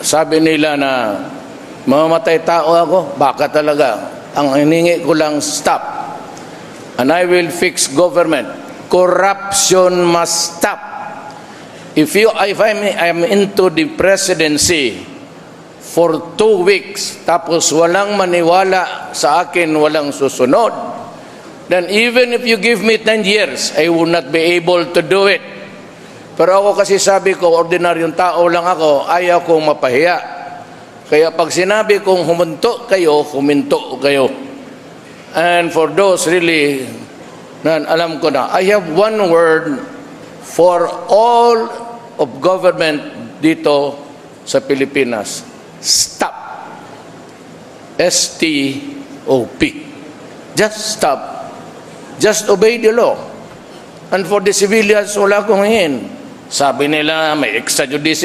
sabi nila na mamamatay tao ako, baka talaga. Ang hiningi ko lang, stop. And I will fix government. Corruption must stop. If I'm into the presidency for 2 weeks, tapos walang maniwala sa akin, walang susunod, then even if you give me 10 years, I will not be able to do it. Pero ako kasi sabi ko, ordinaryong tao lang ako, ayaw kong mapahiya. Kaya pag sinabi kong huminto kayo, huminto kayo. And for those really, alam ko na, I have one word for all of government dito sa Pilipinas. Stop. S-T-O-P. Just stop. Just obey the law. And for the civilians, wala akong hingin. Sabi nila, may extrajudicial